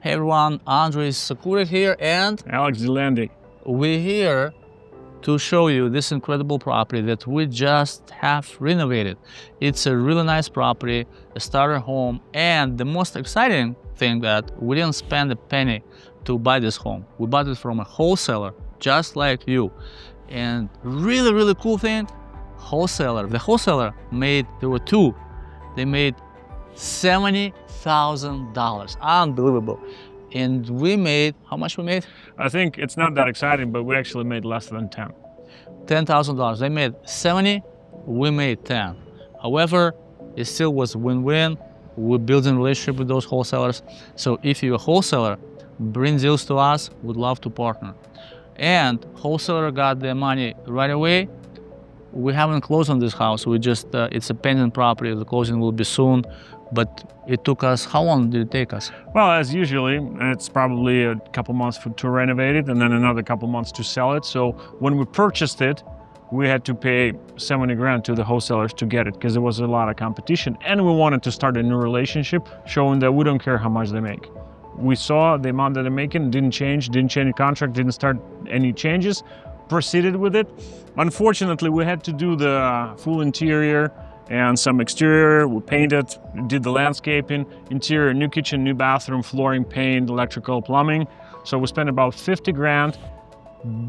Hey everyone, Andrey Sokurec here, and Alex Zelandy. we're here to show you this incredible property that we just have renovated. It's a really nice property, a starter home, and the most exciting thing that we didn't spend a penny to buy this home. We bought it from a wholesaler, just like you. And really cool thing, the wholesaler made, there were two, they made $70,000, unbelievable. And we made, how much we made? I think it's not that exciting, but we actually made less than 10. $10,000. They made 70, we made 10. However, it still was win-win. We're building a relationship with those wholesalers. So if you're a wholesaler, bring deals to us, we'd love to partner. And wholesaler got their money right away. We haven't closed on this house. We just, it's a pending property. The closing will be soon. But it took us, how long did it take us? Well, as usually, it's probably a couple months to renovate it and then another couple months to sell it. So when we purchased it, we had to pay 70 grand to the wholesalers to get it because there was a lot of competition. And we wanted to start a new relationship showing that we don't care how much they make. We saw the amount that they're making, didn't change the contract, didn't start any changes, proceeded with it. Unfortunately, we had to do the full interior and some exterior. We painted, did the landscaping, interior, new kitchen, new bathroom, flooring, paint, electrical, plumbing. So we spent about 50 grand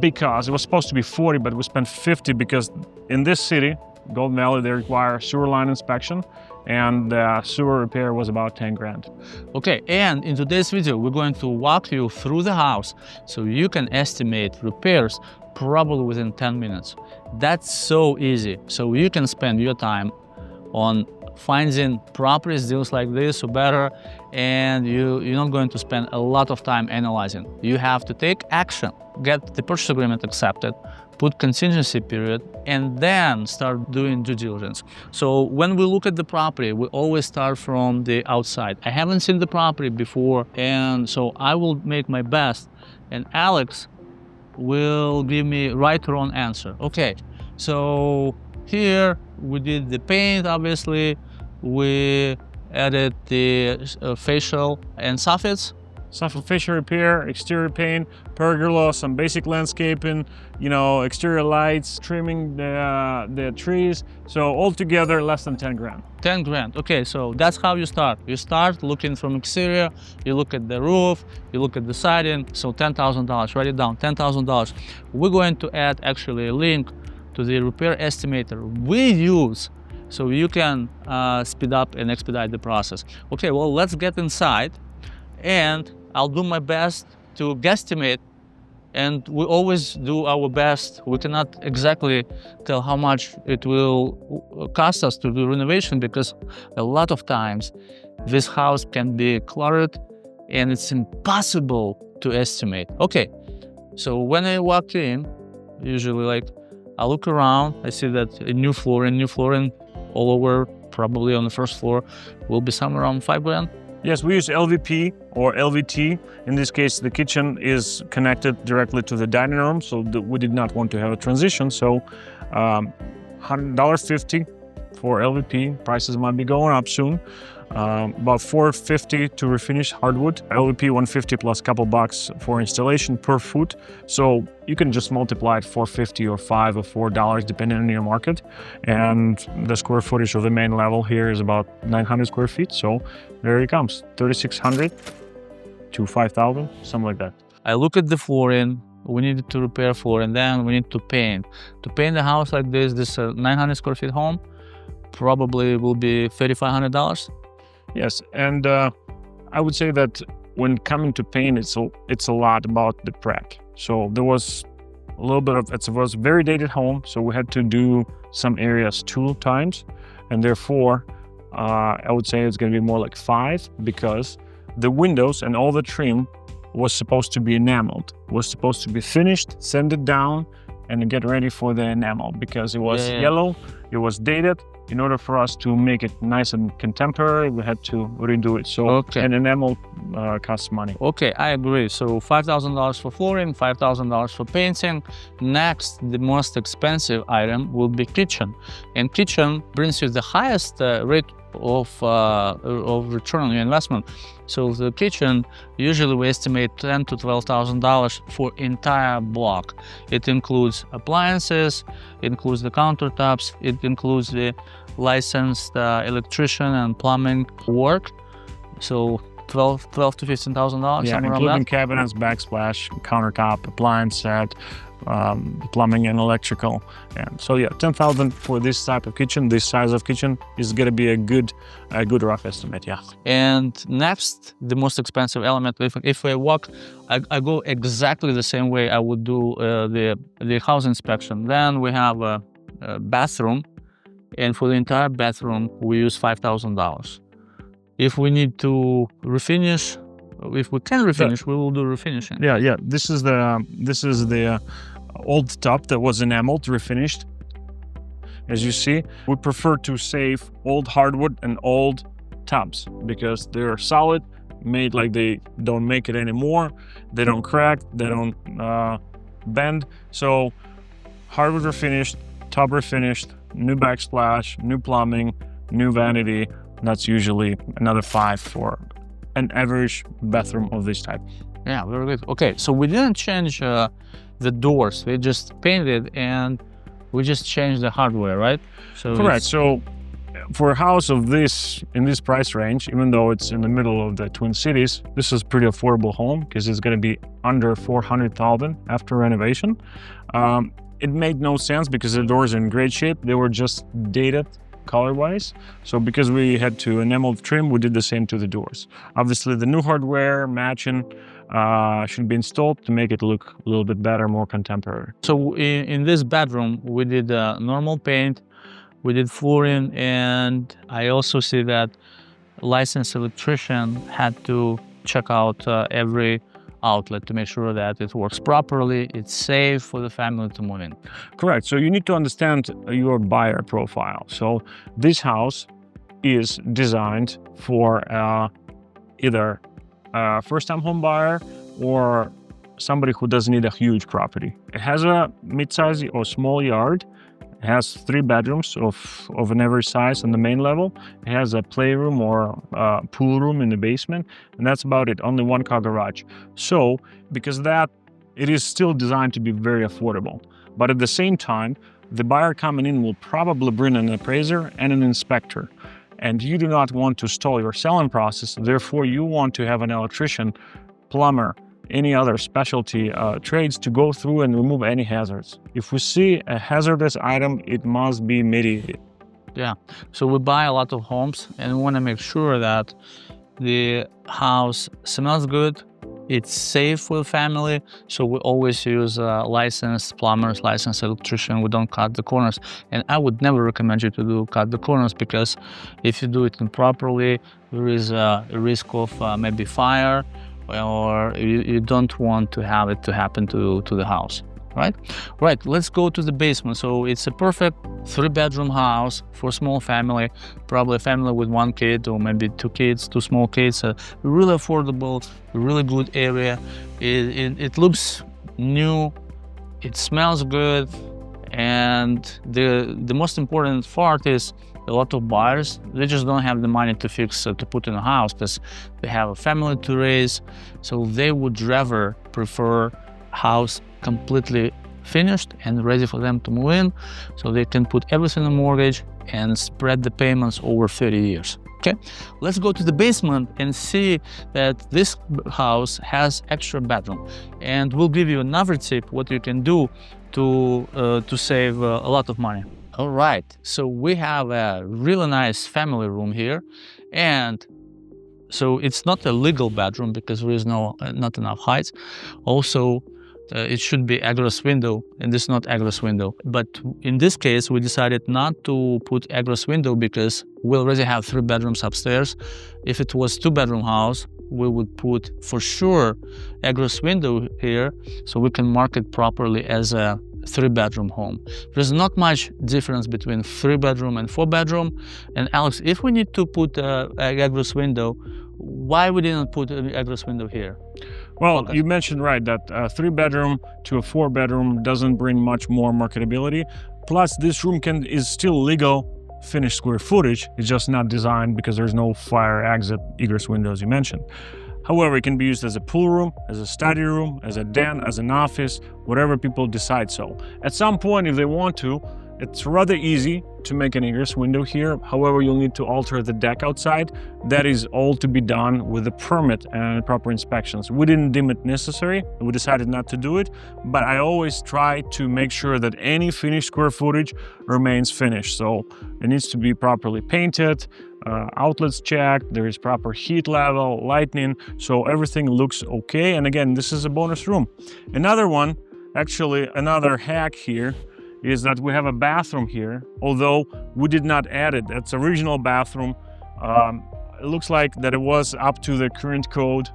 because it was supposed to be 40, but we spent 50 because in this city, Golden Valley, they require sewer line inspection, and the sewer repair was about 10 grand. Okay, and in today's video, we're going to walk you through the house so you can estimate repairs probably within 10 minutes. That's so easy. So you can spend your time on finding properties, deals like this or better, and you're not going to spend a lot of time analyzing. You have to take action, get the purchase agreement accepted, put contingency period, and then start doing due diligence. So when we look at the property, we always start from the outside. I haven't seen the property before, and so I will make my best, and Alex will give me right or wrong answer. Okay, so here we did the paint, obviously. We added the facial and soffits. Soffit facial repair, exterior paint, pergola, some basic landscaping, exterior lights, trimming the trees. So altogether, less than 10 grand. 10 grand. Okay, so that's how you start. You start looking from exterior, you look at the roof, you look at the siding. So $10,000, write it down, $10,000. We're going to add actually a link to the repair estimator we use so you can speed up and expedite the process. Okay, well, let's get inside and I'll do my best to guesstimate, and we always do our best. We cannot exactly tell how much it will cost us to do renovation because a lot of times this house can be cluttered and it's impossible to estimate. Okay, so when I walk in, usually I look around, I see that a new flooring all over, probably on the first floor, will be somewhere around 5 grand. Yes, we use LVP or LVT. In this case, the kitchen is connected directly to the dining room, so we did not want to have a transition. So $100.50 for LVP. Prices might be going up soon. About $450 to refinish hardwood. LVP $150 plus a couple bucks for installation per foot. So you can just multiply it $450 or $5 or $4 depending on your market. And the square footage of the main level here is about 900 square feet. So there it comes, 3,600 to 5,000, something like that. I look at the flooring. We needed to repair floor, and then we need to paint. To paint a house like this 900 square feet home probably will be $3,500. Yes, and I would say that when coming to paint, it's a lot about the prep. So there was a little bit of, it was a very dated home, so we had to do some areas 2 times, and therefore I would say it's going to be more like 5 because the windows and all the trim was supposed to be enameled, was supposed to be finished, sanded down, and get ready for the enamel because it was yellow, it was dated. In order for us to make it nice and contemporary, we had to redo it. So an enamel costs money. Okay, I agree. So $5,000 for flooring, $5,000 for painting. Next, the most expensive item will be kitchen. And kitchen brings you the highest rate of return on your investment. So the kitchen, usually we estimate $10,000 to $12,000 for entire block. It includes appliances, it includes the countertops, it includes the licensed electrician and plumbing work. So $12,000 to $15,000. Yeah, somewhere around including that. cabinets, backsplash, countertop, appliance set, plumbing and electrical. And so yeah, 10,000 for this type of kitchen, this size of kitchen is gonna be a good rough estimate. Yeah. And next, the most expensive element, if I walk, I go exactly the same way I would do the house inspection. Then we have a bathroom, and for the entire bathroom, we use $5,000. If we need to refinish, if we can refinish, we will do refinishing. Yeah. This is the old top that was enameled, refinished. As you see, we prefer to save old hardwood and old tubs because they're solid, made like they don't make it anymore. They don't crack, they don't bend. So hardwood refinished, tub refinished, new backsplash, new plumbing, new vanity. That's usually another $5,000 for an average bathroom of this type. Yeah, very good. Okay, so we didn't change the doors. We just painted and we just changed the hardware, right? So correct. So for a house of this, in this price range, even though it's in the middle of the Twin Cities, this is pretty affordable home because it's going to be under $400,000 after renovation. It made no sense because the doors are in great shape. They were just dated color-wise. So because we had to enamel trim, we did the same to the doors. Obviously, the new hardware matching should be installed to make it look a little bit better, more contemporary. So in this bedroom, we did normal paint, we did flooring, and I also see that licensed electrician had to check out every outlet to make sure that it works properly, it's safe for the family to move in. Correct. So you need to understand your buyer profile. So this house is designed for either a first-time home buyer or somebody who doesn't need a huge property. It has a mid-size or small yard. It has 3 bedrooms of an average size on the main level. It has a playroom or pool room in the basement, and that's about it, only 1-car garage. So, because of that, it is still designed to be very affordable. But at the same time, the buyer coming in will probably bring an appraiser and an inspector. And you do not want to stall your selling process, therefore you want to have an electrician, plumber, any other specialty trades to go through and remove any hazards. If we see a hazardous item, it must be mitigated. Yeah, so we buy a lot of homes and we want to make sure that the house smells good, it's safe for the family, so we always use licensed plumbers, licensed electrician. We don't cut the corners, and I would never recommend you to cut the corners because if you do it improperly, there is a risk of maybe fire, or you don't want to have it to happen to the house, right? Right, let's go to the basement. So it's a perfect 3-bedroom house for a small family, probably a family with 1 kid or maybe 2 kids, 2 small kids. Really affordable, really good area. It looks new, it smells good, and the most important part is a lot of buyers, they just don't have the money to fix, to put in a house because they have a family to raise. So they would rather prefer house completely finished and ready for them to move in. So they can put everything on mortgage and spread the payments over 30 years. Okay, let's go to the basement and see that this house has extra bedroom. And we'll give you another tip what you can do to save a lot of money. All right, so we have a really nice family room here, and so it's not a legal bedroom because there is not enough height. Also, it should be egress window, and this is not egress window. But in this case, we decided not to put egress window because we already have 3 bedrooms upstairs. If it was 2-bedroom house, we would put for sure egress window here so we can mark it properly as a 3-bedroom home. There's not much difference between 3-bedroom and 4-bedroom. And Alex, if we need to put an egress window, why we didn't put an egress window here? Well, Okay. You mentioned right that a 3-bedroom to a 4-bedroom doesn't bring much more marketability. Plus, this room is still legal finished square footage. It's just not designed because there's no fire exit egress window, as you mentioned. However, it can be used as a pool room, as a study room, as a den, as an office, whatever people decide so. At some point, if they want to, it's rather easy to make an egress window here. However, you'll need to alter the deck outside. That is all to be done with a permit and proper inspections. We didn't deem it necessary. We decided not to do it, but I always try to make sure that any finished square footage remains finished. So it needs to be properly painted, outlets checked, there is proper heat level, lighting, so everything looks okay. And again, this is a bonus room. Another one, actually another hack here, is that we have a bathroom here, although we did not add it. That's original bathroom. It looks like that it was up to the current code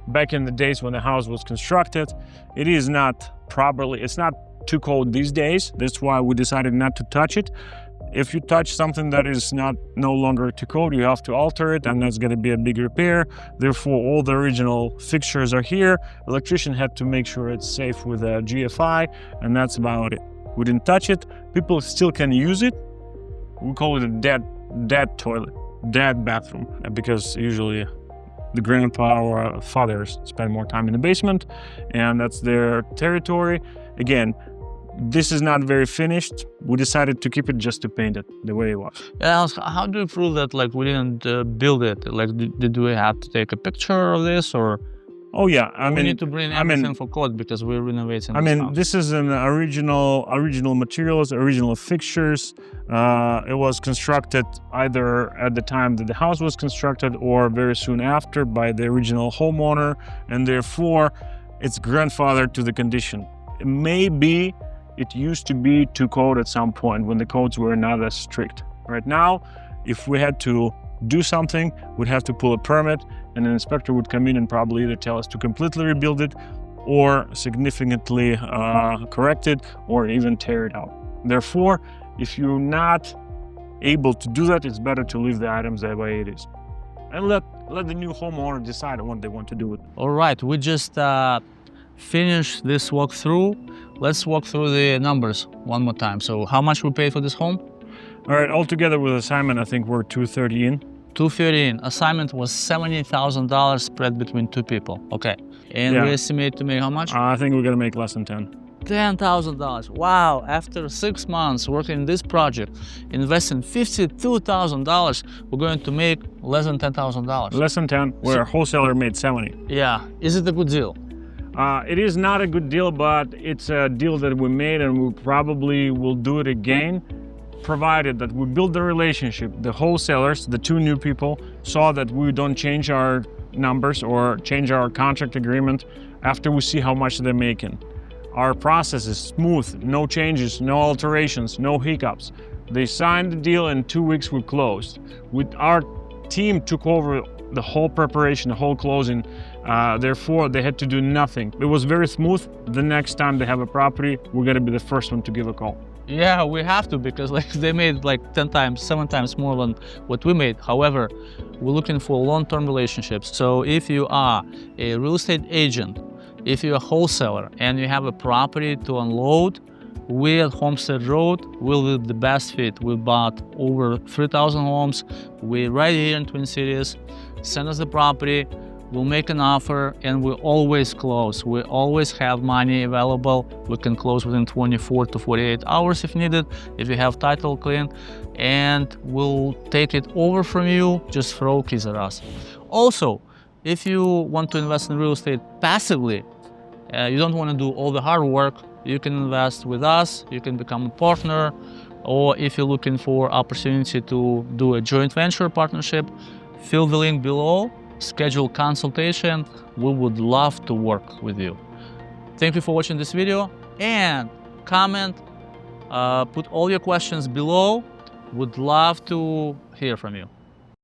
back in the days when the house was constructed. It is not properly, it's not to code these days. That's why we decided not to touch it. If you touch something that is no longer to code, you have to alter it, and that's going to be a big repair. Therefore, all the original fixtures are here. Electrician had to make sure it's safe with a GFI, and that's about it. We didn't touch it. People still can use it. We call it a dead toilet, dead bathroom, because usually the grandpa or fathers spend more time in the basement, and that's their territory. Again, this is not very finished. We decided to keep it just to paint it the way it was. Yeah, how do you prove that like we didn't build it? Like, did we have to take a picture of this, or? Oh yeah, we need to bring everything for code because we're renovating. This is an original materials, original fixtures. It was constructed either at the time that the house was constructed or very soon after by the original homeowner, and therefore it's grandfathered to the condition. Maybe it used to be to code at some point when the codes were not as strict. Right now, if we had to do something, we'd have to pull a permit, and an inspector would come in and probably either tell us to completely rebuild it or significantly correct it or even tear it out. Therefore, if you're not able to do that, it's better to leave the items the way it is. And let the new homeowner decide on what they want to do with it. All right, we just finished this walkthrough. Let's walk through the numbers one more time. So how much we paid for this home? All right, altogether with assignment, I think we're $230 in. $230 in. Assignment was $70,000 spread between two people. Okay. And Yeah. we estimate to make how much? I think we're gonna make less than 10. $10,000. Wow. After 6 months working in this project, investing $52,000, we're going to make less than $10,000. Less than 10, where a wholesaler made 70. Yeah. Is it a good deal? It is not a good deal, but it's a deal that we made, and we probably will do it again, provided that we build the relationship. The wholesalers, the two new people, saw that we don't change our numbers or change our contract agreement after we see how much they're making. Our process is smooth, no changes, no alterations, no hiccups. They signed the deal, and 2 weeks we closed. Our team took over the whole preparation, the whole closing. Therefore, they had to do nothing. It was very smooth. The next time they have a property, we're gonna be the first one to give a call. Yeah, we have to, because like they made like 10 times, 7 times more than what we made. However, we're looking for long-term relationships. So if you are a real estate agent, if you're a wholesaler and you have a property to unload, we at Homestead Road will be the best fit. We bought over 3,000 homes. We're right here in Twin Cities. Send us the property. We'll make an offer, and we always close. We always have money available. We can close within 24 to 48 hours if needed, if you have title clean, and we'll take it over from you. Just throw keys at us. Also, if you want to invest in real estate passively, you don't want to do all the hard work, you can invest with us, you can become a partner, or if you're looking for opportunity to do a joint venture partnership, fill the link below. Schedule consultation. We would love to work with you. Thank you for watching this video, and comment, put all your questions below. Would love to hear from you.